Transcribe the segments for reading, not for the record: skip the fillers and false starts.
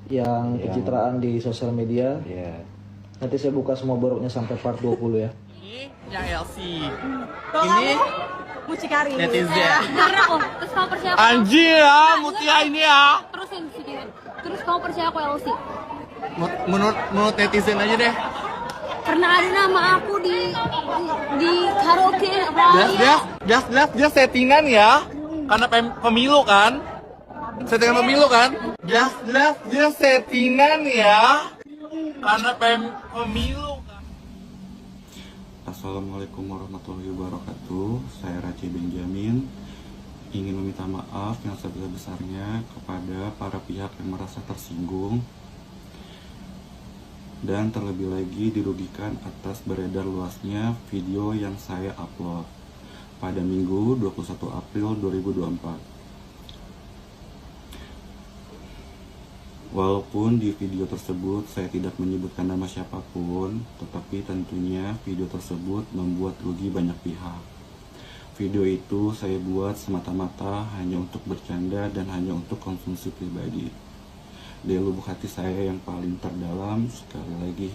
yang pencitraan di sosial media. Nanti saya buka semua boroknya sampai part 20 ya. Ini yang LC. Ini mucikari. netizen. Terus kamu percaya aku? Anjir ya, Mutia ini ya. Terusin sedikit. Terus kamu percaya aku LC? Menurut netizen aja deh. Pernah ada nama aku di karaoke Dia settingan ya. Karena pemilu kan. Settingan pemilu kan. Dia settingan ya. Karena pemilu kan. Assalamualaikum warahmatullahi wabarakatuh. Saya Raci Benjamin ingin meminta maaf yang sebesar-besarnya kepada para pihak yang merasa tersinggung dan terlebih lagi dirugikan atas beredar luasnya video yang saya upload pada Minggu 21 April 2024. Walaupun di video tersebut saya tidak menyebutkan nama siapapun, tetapi tentunya video tersebut membuat rugi banyak pihak. Video itu saya buat semata-mata hanya untuk bercanda dan hanya untuk konsumsi pribadi. Dari lubuk hati saya yang paling terdalam, sekali lagi.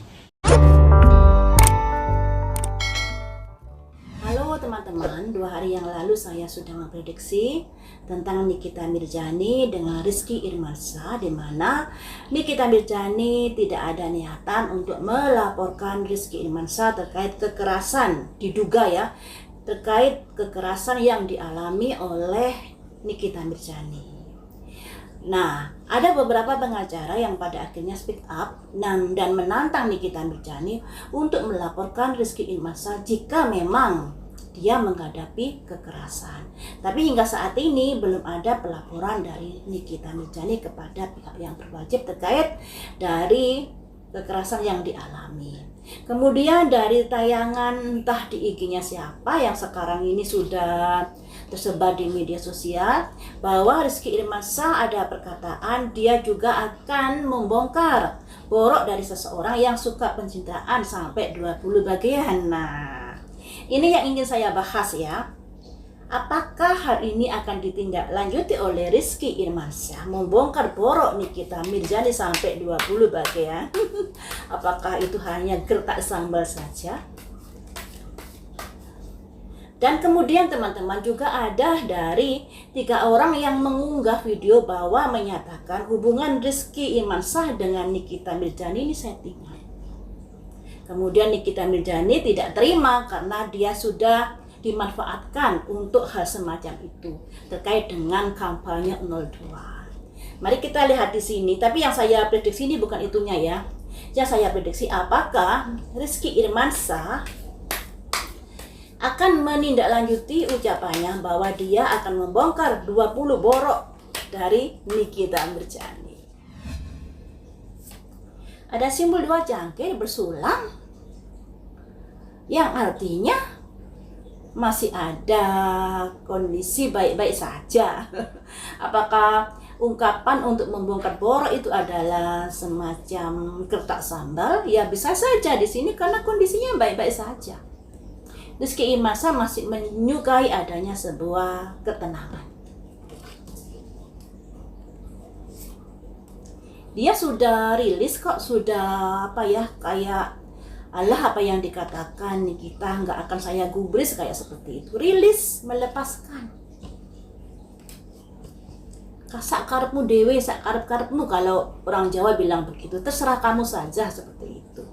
Halo teman-teman, 2 hari yang lalu saya sudah memprediksi tentang Nikita Mirzani dengan Rizky Irmansyah, di mana Nikita Mirzani tidak ada niatan untuk melaporkan Rizky Irmansyah terkait kekerasan, diduga ya, terkait kekerasan yang dialami oleh Nikita Mirzani. Nah, ada beberapa pengacara yang pada akhirnya speak up dan menantang Nikita Mirzani untuk melaporkan Rizky Irmansyah jika memang dia menghadapi kekerasan. Tapi hingga saat ini belum ada pelaporan dari Nikita Mirzani kepada pihak yang berwajib terkait dari kekerasan yang dialami. Kemudian dari tayangan entah di IG-nya siapa yang sekarang ini sudah tersebar di media sosial, bahwa Rizky Irmansyah ada perkataan dia juga akan membongkar borok dari seseorang yang suka pencintaan sampai 20 bagian. Nah, ini yang ingin saya bahas ya. Apakah hal ini akan ditindaklanjuti oleh Rizky Irmansyah membongkar borok Nikita Mirzani sampai 20 bagian? Apakah itu hanya gertak sambal saja? Dan kemudian teman-teman juga ada dari 3 orang yang mengunggah video bahwa menyatakan hubungan Rizky Irmansyah dengan Nikita Mirzani ini settingan. Kemudian Nikita Mirzani tidak terima karena dia sudah dimanfaatkan untuk hal semacam itu terkait dengan kampanye 02. Mari kita lihat di sini, tapi yang saya prediksi ini bukan itunya ya. Yang saya prediksi apakah Rizky Irmansyah akan menindaklanjuti ucapannya bahwa dia akan membongkar 20 borok dari Nikita Mirzani. Ada simbol 2 cangkir bersulang yang artinya masih ada kondisi baik-baik saja. Apakah ungkapan untuk membongkar borok itu adalah semacam gertak sambal? Ya bisa saja di sini karena kondisinya baik-baik saja. Rizky Irmansyah masih menyukai adanya sebuah ketenangan. Dia sudah rilis kok, sudah apa ya, kayak Allah apa yang dikatakan Nikita nggak akan saya gubris, kayak seperti itu. Rilis, melepaskan. Kasak karepmu dewe, sak karep-karepmu, kalau orang Jawa bilang begitu. Terserah kamu saja, seperti itu.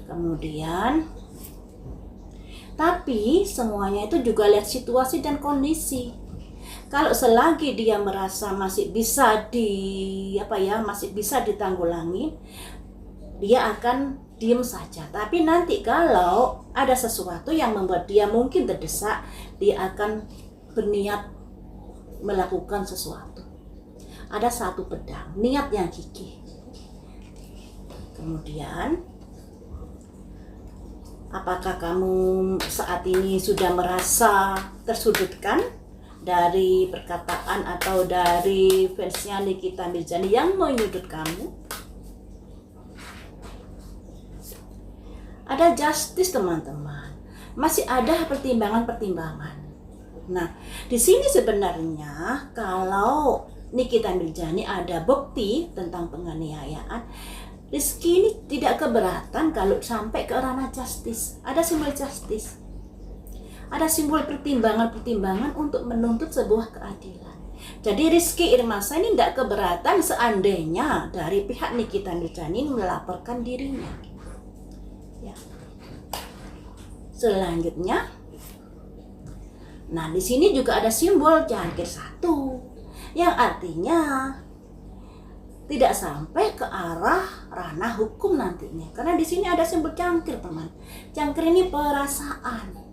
Kemudian, tapi semuanya itu juga lihat situasi dan kondisi. Kalau selagi dia merasa masih bisa masih bisa ditanggulangi, dia akan diam saja. Tapi nanti kalau ada sesuatu yang membuat dia mungkin terdesak, dia akan berniat melakukan sesuatu. Ada satu pedang, niat yang gigih. Kemudian, apakah kamu saat ini sudah merasa tersudutkan dari perkataan atau dari fansnya Nikita Mirzani yang menyudut kamu? Ada justice teman-teman, masih ada pertimbangan-pertimbangan. Nah, di sini sebenarnya kalau Nikita Mirzani ada bukti tentang penganiayaan, Rizky ini tidak keberatan kalau sampai ke ranah justice. Ada simbol justice, ada simbol pertimbangan-pertimbangan untuk menuntut sebuah keadilan. Jadi Rizky Irmansyah ini tidak keberatan seandainya dari pihak Nikita Mirzani melaporkan dirinya. Ya. Selanjutnya, nah di sini juga ada simbol cangkir 1, yang artinya tidak sampai ke arah ranah hukum nantinya. Karena di sini ada simbol cangkir, teman. Cangkir ini perasaan.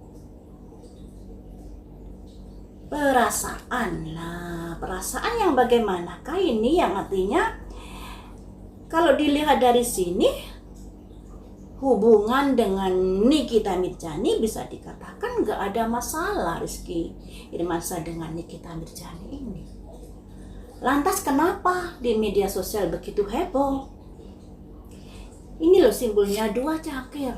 Perasaan. Nah, perasaan yang bagaimanakah ini? Yang artinya kalau dilihat dari sini, hubungan dengan Nikita Mirzani bisa dikatakan nggak ada masalah Rizky Irmansyah dengan Nikita Mirzani ini. Lantas kenapa di media sosial begitu heboh? Ini loh simbolnya 2 cangkir.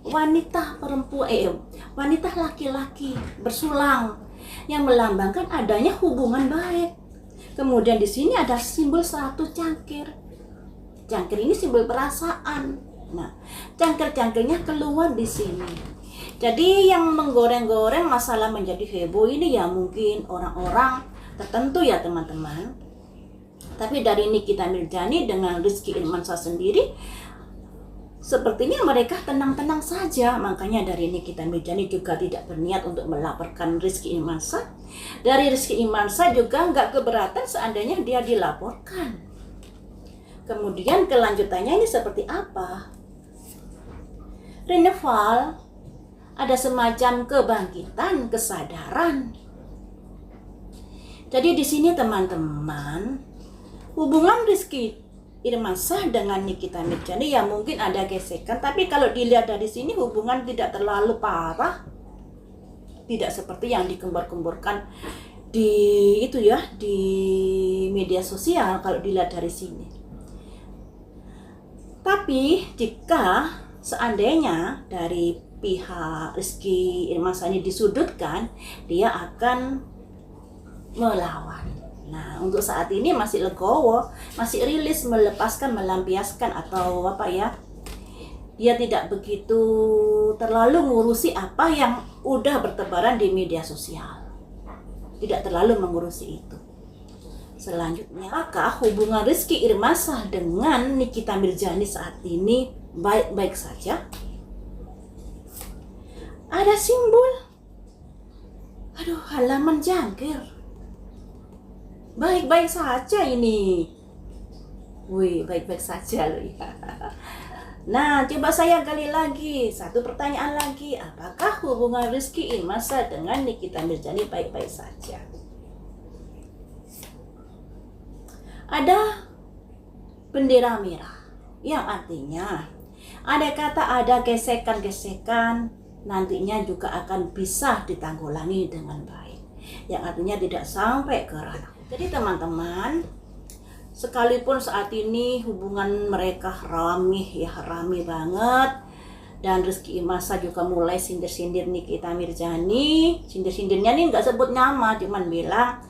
Wanita perempuan, wanita laki-laki bersulang yang melambangkan adanya hubungan baik. Kemudian di sini ada simbol 1 cangkir. Cangkir ini simbol perasaan. Nah, cangkir-cangkirnya keluar di sini. Jadi yang menggoreng-goreng masalah menjadi heboh ini ya mungkin orang-orang tertentu ya teman-teman. Tapi dari Nikita Mirzani dengan Rizky Irmansyah sendiri, sepertinya mereka tenang-tenang saja. Makanya dari Nikita Mirzani juga tidak berniat untuk melaporkan Rizky Irmansyah. Dari Rizky Irmansyah juga nggak keberatan seandainya dia dilaporkan. Kemudian kelanjutannya ini seperti apa? Renewal, ada semacam kebangkitan, kesadaran. Jadi di sini teman-teman, hubungan Rizky Irmansyah dengan Nikita Mirzani ya mungkin ada gesekan, tapi kalau dilihat dari sini hubungan tidak terlalu parah, tidak seperti yang dikembor-kemborkan di itu ya di media sosial kalau dilihat dari sini. Tapi jika seandainya dari pihak Rizky Irmansyah ini disudutkan, dia akan melawan. Nah, untuk saat ini masih legowo, masih rilis, melepaskan, melampiaskan atau apa ya? Dia tidak begitu terlalu ngurusi apa yang udah bertebaran di media sosial. Tidak terlalu mengurusi itu. Selanjutnya, apakah hubungan Rizky Irmansyah dengan Nikita Mirzani saat ini baik-baik saja? Ada simbol. Aduh, halaman jangkir. Baik-baik saja ini. Wih, baik-baik saja loh ya. Nah, coba saya gali lagi. Satu pertanyaan lagi. Apakah hubungan Rizky Irmansyah dengan Nikita Mirzani baik-baik saja? Ada bendera merah. Yang artinya, ada kata ada gesekan-gesekan, nantinya juga akan bisa ditanggulangi dengan baik. Yang artinya tidak sampai ke ranah. Jadi teman-teman, sekalipun saat ini hubungan mereka rame banget, dan Rizky Irmansyah juga mulai sindir-sindir Nikita Mirzani. Sindir-sindirnya nih nggak sebut nama, cuman bilang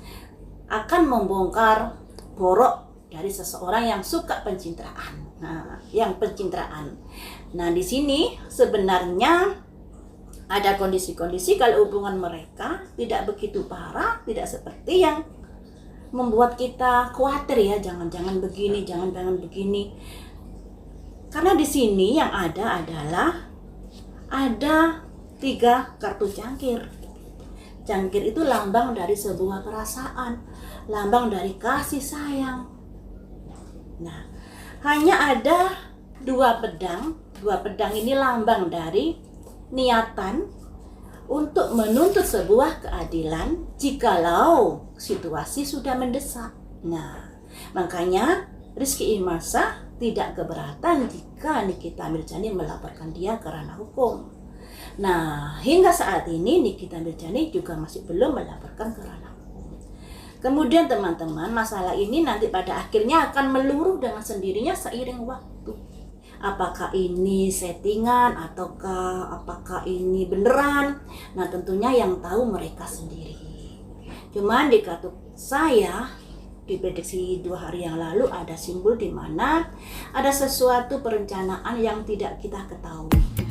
akan membongkar borok dari seseorang yang suka pencitraan. Nah, yang pencitraan. Nah, di sini sebenarnya ada kondisi-kondisi kalau hubungan mereka tidak begitu parah, tidak seperti yang membuat kita khawatir ya, jangan-jangan begini, jangan-jangan begini. Karena di sini yang ada adalah ada 3 kartu cangkir. Cangkir itu lambang dari sebuah perasaan, lambang dari kasih sayang. Nah, hanya ada 2 pedang. 2 pedang ini lambang dari niatan untuk menuntut sebuah keadilan jikalau situasi sudah mendesak. Nah, makanya Rizky Irmansyah tidak keberatan jika Nikita Mirzani melaporkan dia ke ranah hukum. Nah, hingga saat ini Nikita Mirzani juga masih belum melaporkan ke ranah hukum. Kemudian teman-teman, masalah ini nanti pada akhirnya akan meluruh dengan sendirinya seiring waktu. Apakah ini settingan ataukah apakah ini beneran? Nah, tentunya yang tahu mereka sendiri. Cuman di kartu saya diprediksi 2 hari yang lalu ada simbol di mana ada sesuatu perencanaan yang tidak kita ketahui.